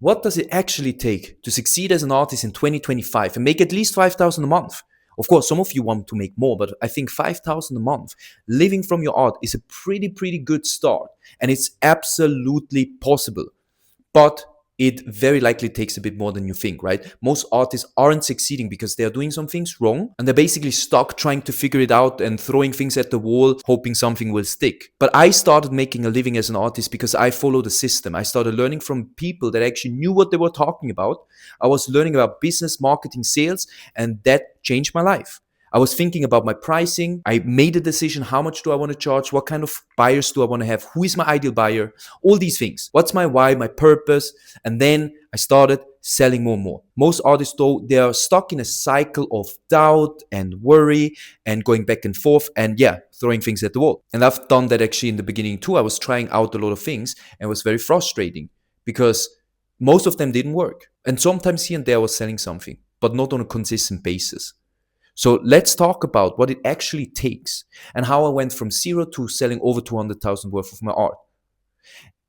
What does it actually take to succeed as an artist in 2025 and make at least 5,000 a month? Of course, some of you want to make more, but I think 5,000 a month living from your art is a pretty good start. And it's absolutely possible. But it very likely takes a bit more than you think, right? Most artists aren't succeeding because they are doing some things wrong and they're basically stuck trying to figure it out and throwing things at the wall, hoping something will stick. But I started making a living as an artist because I followed the system. I started learning from people that actually knew what they were talking about. I was learning about business, marketing, sales, and that changed my life. I was thinking about my pricing. I made a decision. How much do I want to charge? What kind of buyers do I want to have? Who is my ideal buyer? All these things. What's my why, my purpose? And then I started selling more and more. Most artists, though, they are stuck in a cycle of doubt and worry and going back and forth and throwing things at the wall. And I've done that actually in the beginning too. I was trying out a lot of things and it was very frustrating because most of them didn't work. And sometimes here and there I was selling something, but not on a consistent basis. So let's talk about what it actually takes and how I went from zero to selling over 200,000 worth of my art.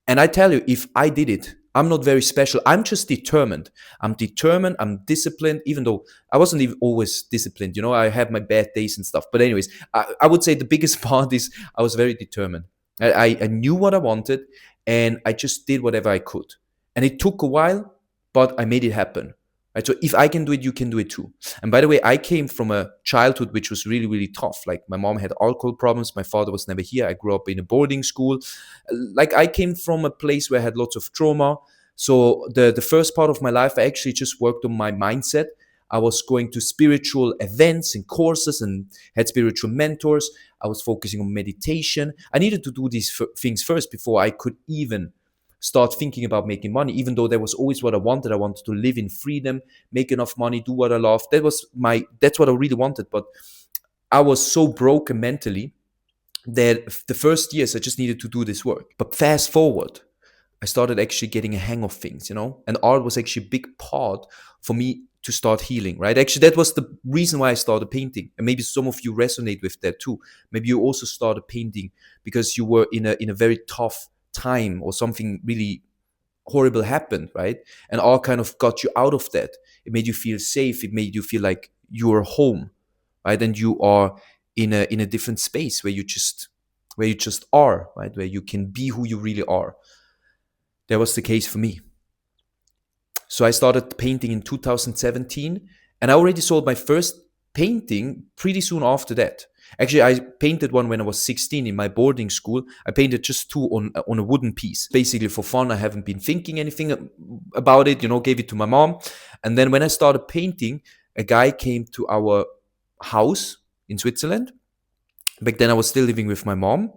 And I tell you, if I did it, I'm not very special. I'm just determined. I'm disciplined, even though I wasn't even always disciplined. You know, I had my bad days and stuff. But anyways, I would say the biggest part is I was very determined. I knew what I wanted and I just did whatever I could. And it took a while, but I made it happen. Right? So if I can do it, you can do it too. And by the way, I came from a childhood which was really tough. Like my mom had alcohol problems. My father was never here. I grew up in a boarding school. Like I came from a place where I had lots of trauma. So the first part of my life, I actually just worked on my mindset. I was going to spiritual events and courses and had spiritual mentors. I was focusing on meditation. I needed to do these things first before I could even start thinking about making money, even though that was always what I wanted. I wanted to live in freedom, make enough money, do what I love. That's what I really wanted. But I was so broken mentally that the first years I just needed to do this work. But fast forward, I started actually getting a hang of things, you know, and art was actually a big part for me to start healing, right? Actually, that was the reason why I started painting. And maybe some of you resonate with that too. Maybe you also started painting because you were in a very tough time or something really horrible happened, right? And art kind of got you out of that. It made you feel safe. It made you feel like you are home, right? And you are in a different space where you just are, right? Where you can be who you really are. That was the case for me. So I started painting in 2017 and I already sold my first painting pretty soon after that. Actually, I painted one when I was 16 in my boarding school. I painted just two on a wooden piece, basically for fun. I haven't been thinking anything about it, you know, gave it to my mom. And then when I started painting, a guy came to our house in Switzerland. Back then I was still living with my mom.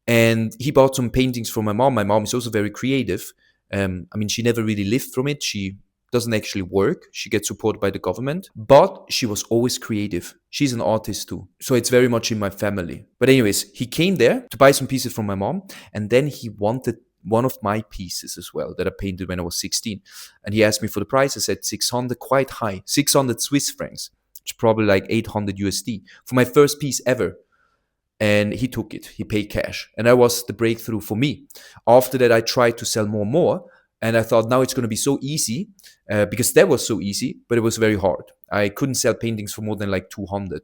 And he bought some paintings from my mom. My mom is also very creative. I mean, she never really lived from it. She doesn't actually work. She gets supported by the government, but she was always creative. She's an artist too. So it's very much in my family. But anyways, he came there to buy some pieces from my mom. And then he wanted one of my pieces as well that I painted when I was 16. And he asked me for the price. I said 600, quite high, 600 Swiss francs, which is probably like 800 USD for my first piece ever. And he took it. He paid cash. And that was the breakthrough for me. After that, I tried to sell more and more. And I thought now it's going to be so easy because that was so easy, but it was very hard. I couldn't sell paintings for more than like 200.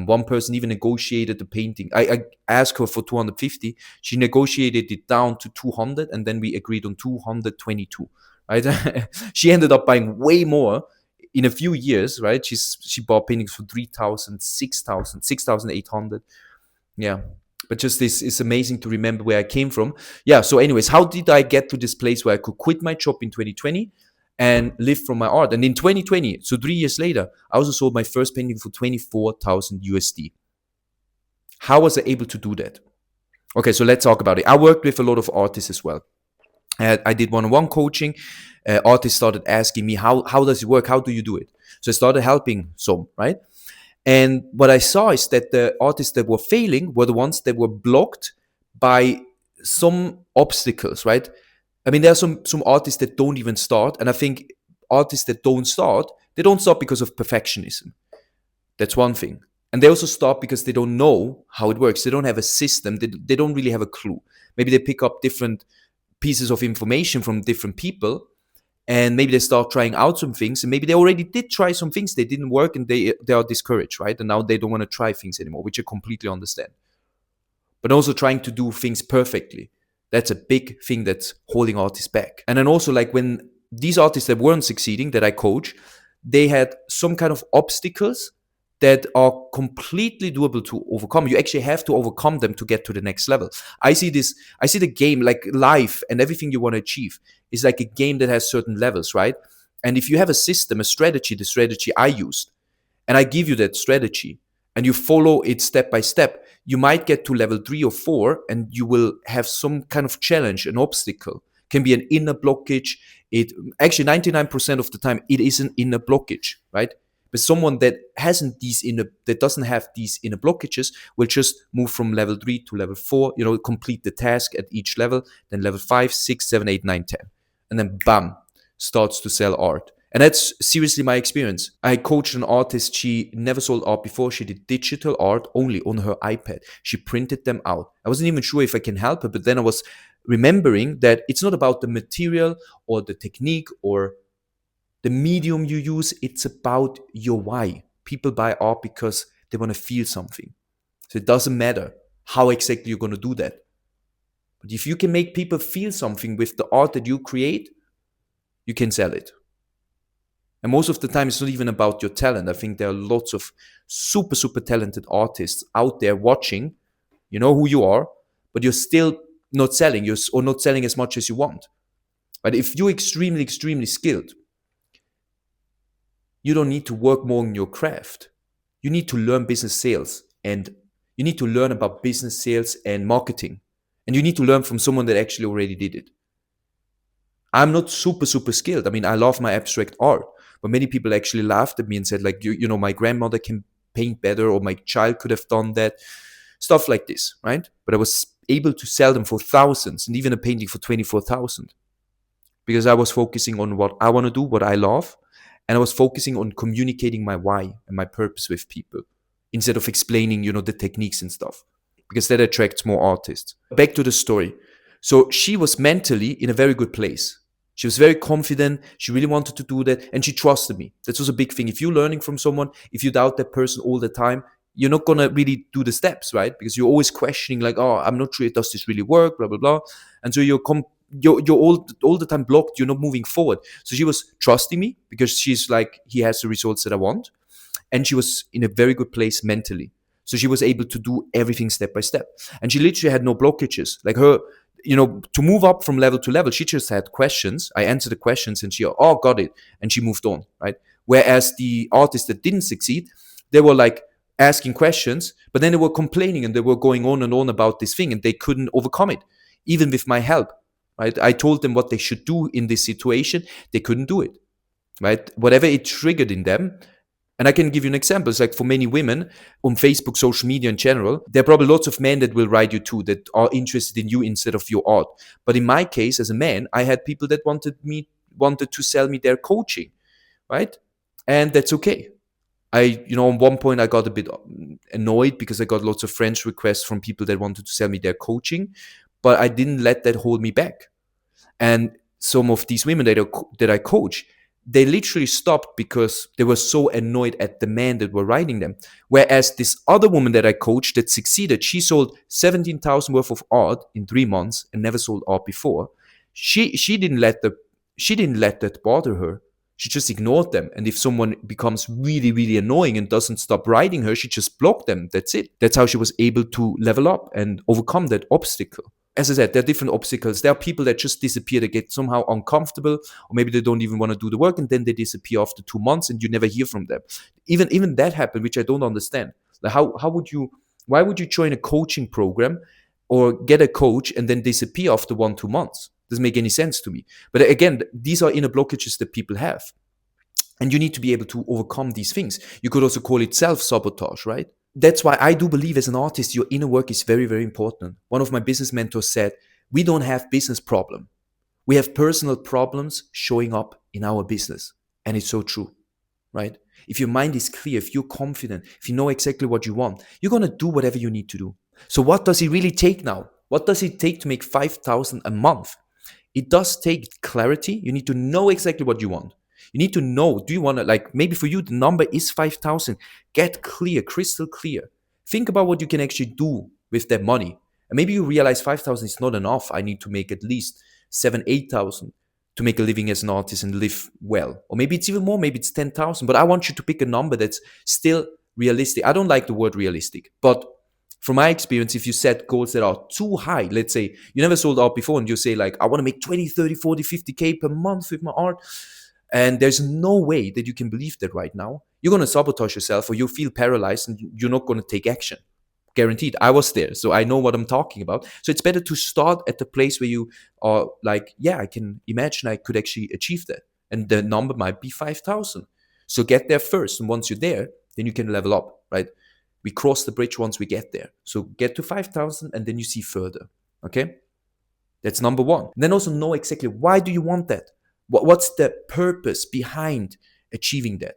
One person even negotiated the painting. I asked her for 250. She negotiated it down to 200 and then we agreed on 222, right? She ended up buying way more in a few years, right? She bought paintings for 3,000, 6,000, 6,800. Yeah. But just this is amazing to remember where I came from. Yeah. So anyways, how did I get to this place where I could quit my job in 2020 and live from my art? And in 2020, so 3 years later, I also sold my first painting for 24,000 USD. How was I able to do that? Okay, so let's talk about it. I worked with a lot of artists as well. I did one-on-one coaching. Artists started asking me, how does it work? How do you do it? So I started helping some, right? And what I saw is that the artists that were failing were the ones that were blocked by some obstacles, right? I mean, there are some artists that don't even start. And I think artists that don't start, they don't start because of perfectionism. That's one thing. And they also start because they don't know how it works. They don't have a system. They don't really have a clue. Maybe they pick up different pieces of information from different people, and maybe they start trying out some things, and maybe they already did try some things, they didn't work, and they are discouraged, right? And now they don't want to try things anymore, which I completely understand. But also trying to do things perfectly, that's a big thing that's holding artists back. And then also, like, when these artists that weren't succeeding that I coach, they had some kind of obstacles that are completely doable to overcome. You actually have to overcome them to get to the next level. I see the game, like life and everything you want to achieve is like a game that has certain levels, right? And if you have a system, a strategy, the strategy I used, and I give you that strategy and you follow it step by step, you might get to level 3 or 4 and you will have some kind of challenge, an obstacle. Can be an inner blockage. It actually 99% of the time it is an inner blockage, right? But someone that doesn't have these inner blockages will just move from level 3 to level 4, complete the task at each level, then level 5, 6, 7, 8, 9, 10. And then bam, starts to sell art. And that's seriously my experience. I coached an artist. She never sold art before. She did digital art only on her iPad. She printed them out. I wasn't even sure if I can help her, but then I was remembering that it's not about the material or the technique or the medium you use. It's about your why. People buy art because they want to feel something. So it doesn't matter how exactly you're going to do that. But if you can make people feel something with the art that you create, you can sell it. And most of the time, it's not even about your talent. I think there are lots of super, super talented artists out there watching. You know who you are, but you're still not selling, or not selling as much as you want. But if you're extremely, extremely skilled, you don't need to work more on your craft. You need to learn business sales, and you need to learn about business sales and marketing. And you need to learn from someone that actually already did it. I'm not super, super skilled. I mean, I love my abstract art, but many people actually laughed at me and said, like, my grandmother can paint better, or my child could have done that. Stuff like this, right? But I was able to sell them for thousands, and even a painting for 24,000, because I was focusing on what I want to do, what I love, and I was focusing on communicating my why and my purpose with people instead of explaining, the techniques and stuff, because that attracts more artists. Back to the story. So she was mentally in a very good place. She was very confident. She really wanted to do that, and she trusted me. That was a big thing. If you're learning from someone, if you doubt that person all the time, you're not going to really do the steps, right? Because you're always questioning, like, oh, I'm not sure, does this really work, blah, blah, blah. And so you're all the time blocked. You're not moving forward. So she was trusting me because she's like, he has the results that I want. And she was in a very good place mentally. So she was able to do everything step by step. And she literally had no blockages. Like her, to move up from level to level, she just had questions. I answered the questions and she, oh, got it. And she moved on, right? Whereas the artists that didn't succeed, they were like asking questions, but then they were complaining and they were going on and on about this thing and they couldn't overcome it, even with my help, right? I told them what they should do in this situation. They couldn't do it, right? Whatever it triggered in them. And I can give you an example. It's like for many women on Facebook, social media in general, there are probably lots of men that will write you too, that are interested in you instead of your art. But in my case, as a man, I had people that wanted to sell me their coaching, right? And that's okay. On one point I got a bit annoyed because I got lots of friends requests from people that wanted to sell me their coaching, but I didn't let that hold me back. And some of these women that I coach, they literally stopped because they were so annoyed at the men that were writing them. Whereas this other woman that I coached that succeeded, she sold 17,000 worth of art in 3 months and never sold art before. She didn't let that bother her. She just ignored them. And if someone becomes really, really annoying and doesn't stop writing her, she just blocked them. That's it. That's how she was able to level up and overcome that obstacle. As I said, there are different obstacles. There are people that just disappear. They get somehow uncomfortable, or maybe they don't even want to do the work, and then they disappear after 2 months, and you never hear from them. Even that happened, which I don't understand. Like why would you join a coaching program or get a coach and then disappear after 1-2 months? Doesn't make any sense to me. But again, these are inner blockages that people have, and you need to be able to overcome these things. You could also call it self-sabotage, right? That's why I do believe as an artist, your inner work is very, very important. One of my business mentors said, we don't have business problem. We have personal problems showing up in our business. And it's so true, right? If your mind is clear, if you're confident, if you know exactly what you want, you're going to do whatever you need to do. So what does it really take now? What does it take to make 5,000 a month It does take clarity. You need to know exactly what you want. You need to know, do you want to, like, maybe for you, the number is 5,000. Get clear, crystal clear. Think about what you can actually do with that money. And maybe you realize 5,000 is not enough. I need to make at least 7, 8,000 to make a living as an artist and live well. Or maybe it's even more, maybe it's 10,000. But I want you to pick a number that's still realistic. I don't like the word realistic, but from my experience, if you set goals that are too high, let's say you never sold art before and you say like, I want to make 20, 30, 40, 50K per month with my art. And there's no way that you can believe that right now. You're going to sabotage yourself or you feel paralyzed and you're not going to take action. Guaranteed. I was there, so I know what I'm talking about. So it's better to start at the place where you are like, yeah, I can imagine I could actually achieve that. And the number might be 5,000. So get there first. And once you're there, then you can level up, right? We cross the bridge once we get there. So get to 5,000 and then you see further. Okay? That's number one. And then also know exactly why do you want that? What's the purpose behind achieving that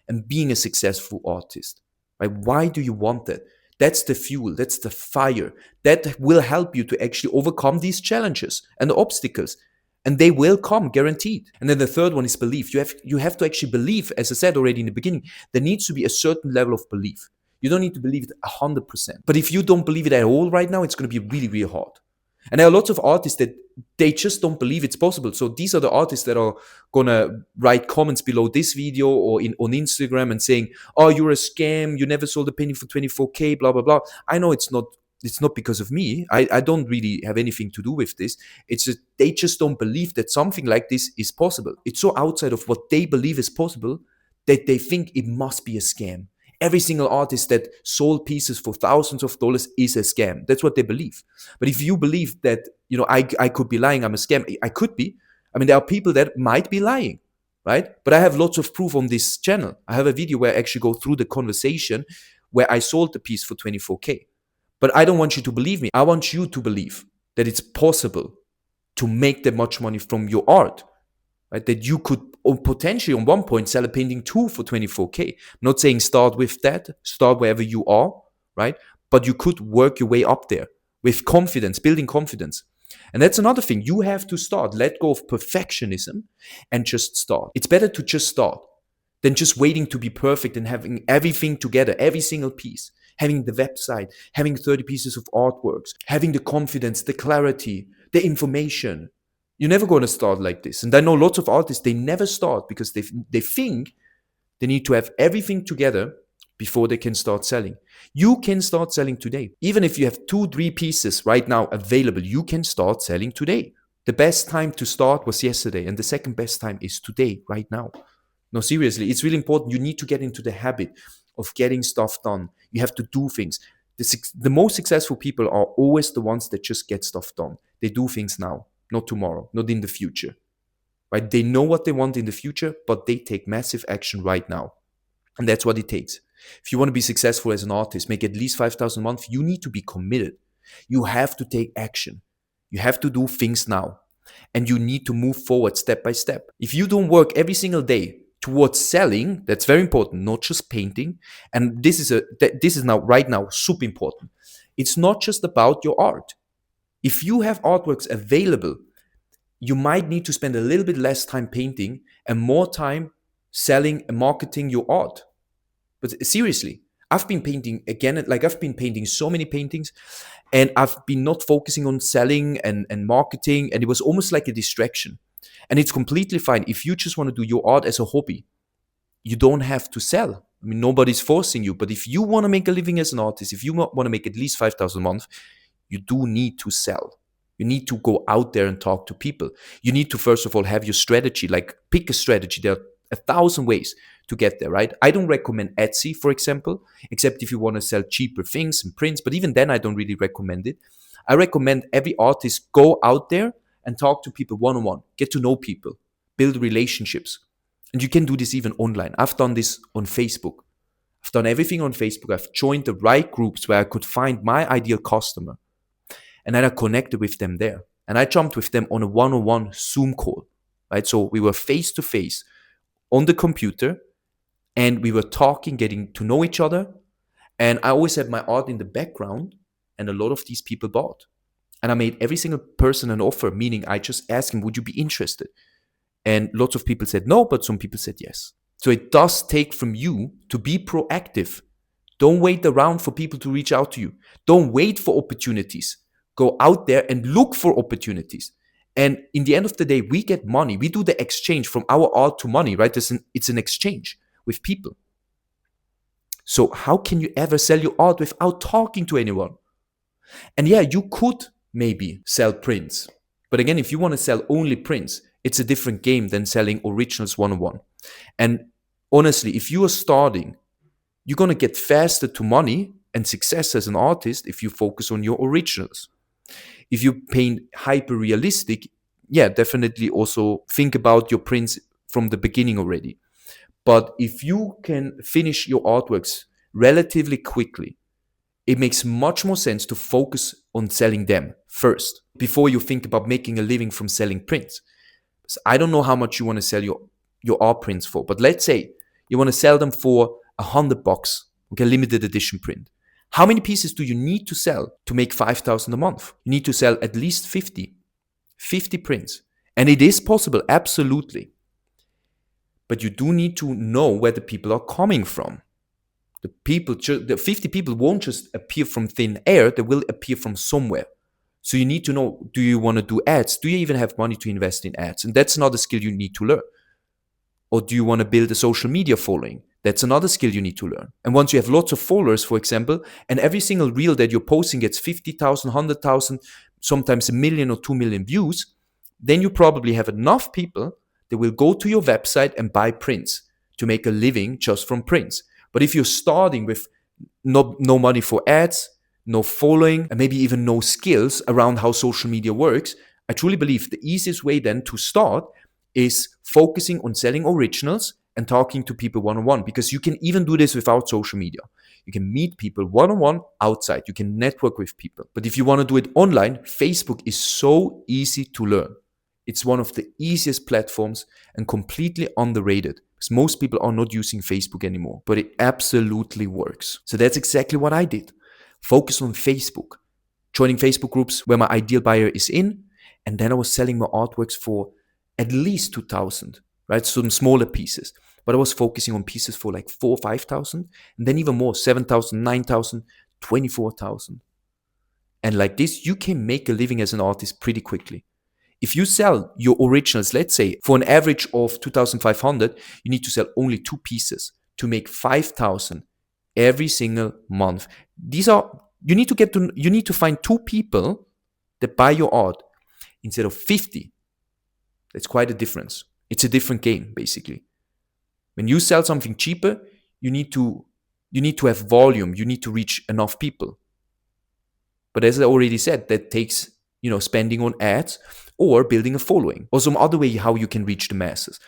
and being a successful artist? Right? Why do you want that? That's the fuel. That's the fire. That will help you to actually overcome these challenges and the obstacles. And they will come, guaranteed. And then the third one is belief. You have to actually believe, as I said already in the beginning, there needs to be a certain level of belief. You don't need to believe it 100%. But if you don't believe it at all right now, it's going to be really, really hard. And there are lots of artists that they just don't believe it's possible. So these are the artists that are going to write comments below this video or on Instagram and saying, oh, you're a scam. You never sold a painting for 24K, blah, blah, blah. I know it's not because of me. I don't really have anything to do with this. It's just, they just don't believe that something like this is possible. It's so outside of what they believe is possible that they think it must be a scam. Every single artist that sold pieces for thousands of dollars is a scam. That's what they believe. But if you believe that, I could be lying, I'm a scam, I could be. I mean, there are people that might be lying, right? But I have lots of proof on this channel. I have a video where I actually go through the conversation where I sold the piece for 24K. But I don't want you to believe me. I want you to believe that it's possible to make that much money from your art, right? That you could potentially on one point sell a painting too for 24K. I'm not saying start with that, start wherever you are, right? But you could work your way up there with confidence, building confidence. And that's another thing. You have to start. Let go of perfectionism and just start. It's better to just start than just waiting to be perfect and having everything together, every single piece, having the website, having 30 pieces of artworks, having the confidence, the clarity, the information. You're never going to start like this. And I know lots of artists, they never start because they think they need to have everything together before they can start selling. You can start selling today. Even if you have 2-3 pieces right now available, you can start selling today. The best time to start was yesterday, and the second best time is today, right now. No, seriously, it's really important. You need to get into the habit of getting stuff done. You have to do things. The most successful people are always the ones that just get stuff done. They do things now, not tomorrow, not in the future. Right? They know what they want in the future, but they take massive action right now. And that's what it takes. If you want to be successful as an artist, make at least 5,000 a month, you need to be committed. You have to take action. You have to do things now. And you need to move forward step by step. If you don't work every single day towards selling, that's very important, not just painting. And this is now right now super important. It's not just about your art. If you have artworks available, you might need to spend a little bit less time painting and more time selling and marketing your art. But seriously, I've been painting again, like I've been painting so many paintings and I've been not focusing on selling and marketing, and it was almost like a distraction. And it's completely fine. If you just want to do your art as a hobby, you don't have to sell. I mean, nobody's forcing you. But if you want to make a living as an artist, if you want to make at least 5,000 a month, you do need to sell. You need to go out there and talk to people. You need to, first of all, have your strategy. Like, pick a strategy. There are 1,000 ways to get there, right? I don't recommend Etsy, for example, except if you want to sell cheaper things and prints. But even then, I don't really recommend it. I recommend every artist go out there and talk to people one-on-one. Get to know people. Build relationships. And you can do this even online. I've done this on Facebook. I've done everything on Facebook. I've joined the right groups where I could find my ideal customer. And then I connected with them there. And I jumped with them on a one-on-one Zoom call, right? So we were face-to-face on the computer, and we were talking, getting to know each other. And I always had my art in the background, and a lot of these people bought. And I made every single person an offer, meaning I just asked him, would you be interested? And lots of people said no, but some people said yes. So it does take from you to be proactive. Don't wait around for people to reach out to you. Don't wait for opportunities. Go out there and look for opportunities. And in the end of the day, we get money. We do the exchange from our art to money, right? It's an exchange with people. So how can you ever sell your art without talking to anyone? And yeah, you could maybe sell prints. But again, if you want to sell only prints, it's a different game than selling originals one-on-one. And honestly, if you are starting, you're going to get faster to money and success as an artist if you focus on your originals. If you paint hyper realistic, yeah, definitely also think about your prints from the beginning already. But if you can finish your artworks relatively quickly, it makes much more sense to focus on selling them first before you think about making a living from selling prints. So I don't know how much you want to sell your art prints for, but let's say you want to sell them for $100, okay, limited edition print. How many pieces do you need to sell to make 5,000 a month? You need to sell at least 50 prints. And it is possible, absolutely. But you do need to know where the people are coming from. The 50 people won't just appear from thin air, they will appear from somewhere. So you need to know, do you want to do ads? Do you even have money to invest in ads? And that's not a skill you need to learn. Or do you want to build a social media following? That's another skill you need to learn. And once you have lots of followers, for example, and every single reel that you're posting gets 50,000, 100,000, sometimes a million or 2 million views, then you probably have enough people that will go to your website and buy prints to make a living just from prints. But if you're starting with no money for ads, no following, and maybe even no skills around how social media works, I truly believe the easiest way then to start is focusing on selling originals and talking to people one-on-one, because you can even do this without social media. You can meet people one-on-one outside. You can network with people. But if you want to do it online, Facebook is so easy to learn. It's one of the easiest platforms and completely underrated, because most people are not using Facebook anymore, but it absolutely works. So that's exactly what I did. Focus on Facebook, joining Facebook groups where my ideal buyer is in, and then I was selling my artworks for at least 2,000, right? Some smaller pieces, but I was focusing on pieces for like 4,000 or 5,000, and then even more, 7,000, 9,000, 24,000. And like this, you can make a living as an artist pretty quickly. If you sell your originals, let's say for an average of 2,500, you need to sell only 2 pieces to make 5,000 every single month. You need to find 2 people that buy your art instead of 50. That's quite a difference. It's a different game, basically. When you sell something cheaper, you need to have volume. You need to reach enough people. But as I already said, that takes spending on ads or building a following or some other way how you can reach the masses.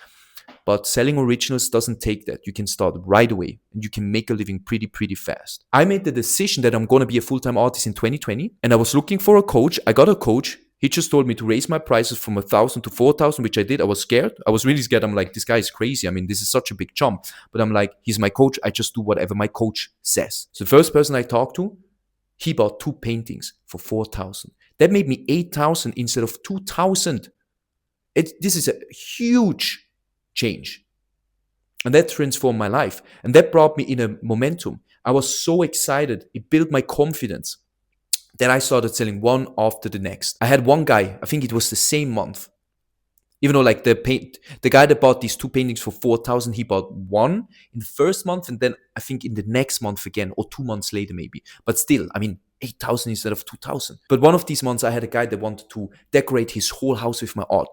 But selling originals doesn't take that. You can start right away and you can make a living pretty fast. I made the decision that I'm going to be a full-time artist in 2020, and I was looking for a coach. I got a coach. He just told me to raise my prices from 1,000 to 4,000, which I did. I was scared. I was really scared. I'm like, this guy is crazy. I mean, this is such a big jump. But I'm like, he's my coach. I just do whatever my coach says. So the first person I talked to, he bought 2 paintings for 4,000. That made me 8,000 instead of 2,000. This is a huge change. And that transformed my life. And that brought me in a momentum. I was so excited. It built my confidence. Then I started selling one after the next. I had one guy, I think it was the same month. Even though like the guy that bought these 2 paintings for 4,000, he bought one in the first month and then I think in the next month again, or 2 months later maybe. But still, I mean, 8,000 instead of 2,000. But one of these months I had a guy that wanted to decorate his whole house with my art.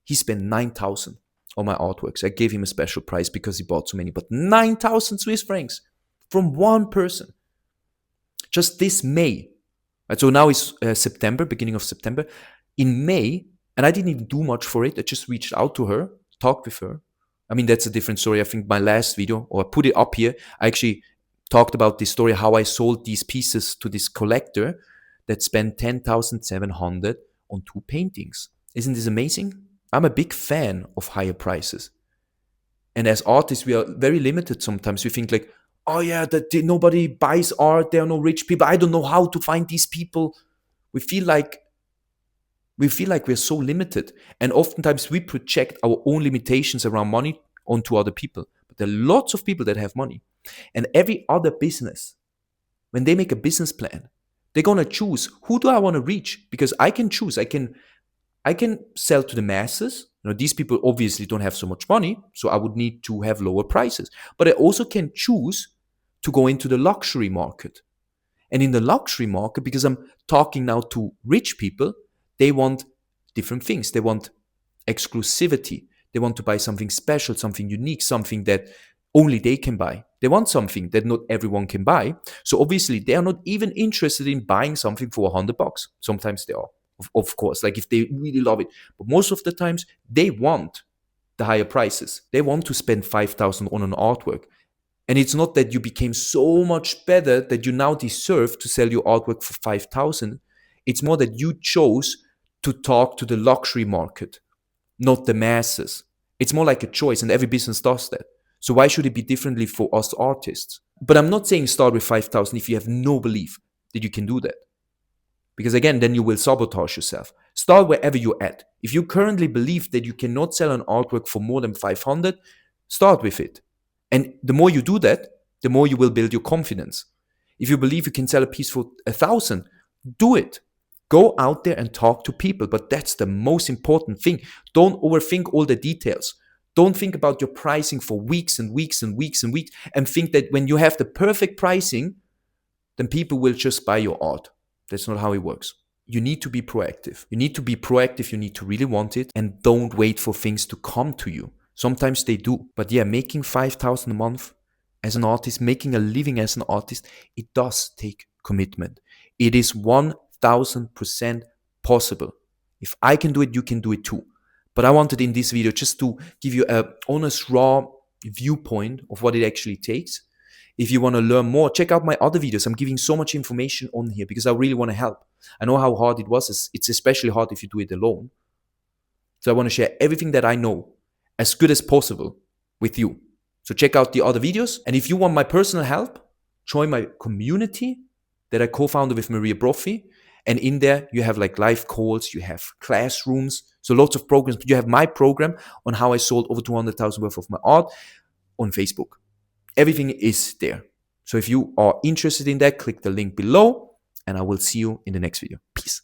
He spent 9,000 on my artworks. I gave him a special price because he bought so many, but 9,000 Swiss francs from one person. Just this May. Right, so now it's September, beginning of September. In May, and I didn't even do much for it. I just reached out to her, talked with her. I mean, that's a different story. I think my last video, or I put it up here, I actually talked about this story, how I sold these pieces to this collector that spent 10,700 on 2 paintings. Isn't this amazing? I'm a big fan of higher prices. And as artists, we are very limited sometimes. We think like, oh yeah, that nobody buys art. There are no rich people. I don't know how to find these people. We feel like We feel like we're so limited. And oftentimes we project our own limitations around money onto other people. But there are lots of people that have money. And every other business, when they make a business plan, they're going to choose, who do I want to reach? Because I can choose. I can sell to the masses. These people obviously don't have so much money, so I would need to have lower prices. But I also can choose to go into the luxury market. And in the luxury market, because I'm talking now to rich people, they want different things. They want exclusivity. They want to buy something special, something unique, something that only they can buy. They want something that not everyone can buy. So obviously, they are not even interested in buying something for $100. Sometimes they are, of course, like if they really love it. But most of the times, they want the higher prices. They want to spend 5,000 on an artwork. And it's not that you became so much better that you now deserve to sell your artwork for 5,000. It's more that you chose to talk to the luxury market, not the masses. It's more like a choice, and every business does that. So why should it be differently for us artists? But I'm not saying start with 5,000 if you have no belief that you can do that. Because again, then you will sabotage yourself. Start wherever you're at. If you currently believe that you cannot sell an artwork for more than 500, start with it. And the more you do that, the more you will build your confidence. If you believe you can sell a piece for 1,000, do it. Go out there and talk to people. But that's the most important thing. Don't overthink all the details. Don't think about your pricing for weeks and weeks and weeks and weeks and think that when you have the perfect pricing, then people will just buy your art. That's not how it works. You need to be proactive. You need to be proactive. You need to really want it, and don't wait for things to come to you. Sometimes they do. But yeah, making 5,000 a month as an artist, making a living as an artist, it does take commitment. It is 1,000% possible. If I can do it, you can do it too. But I wanted in this video just to give you an honest, raw viewpoint of what it actually takes. If you want to learn more, check out my other videos. I'm giving so much information on here because I really want to help. I know how hard it was. It's especially hard if you do it alone. So I want to share everything that I know as good as possible with you. So check out the other videos. And if you want my personal help, join my community that I co-founded with Maria Brophy. And in there, you have like live calls, you have classrooms, so lots of programs. But you have my program on how I sold over 200,000 worth of my art on Facebook. Everything is there. So if you are interested in that, click the link below, and I will see you in the next video. Peace.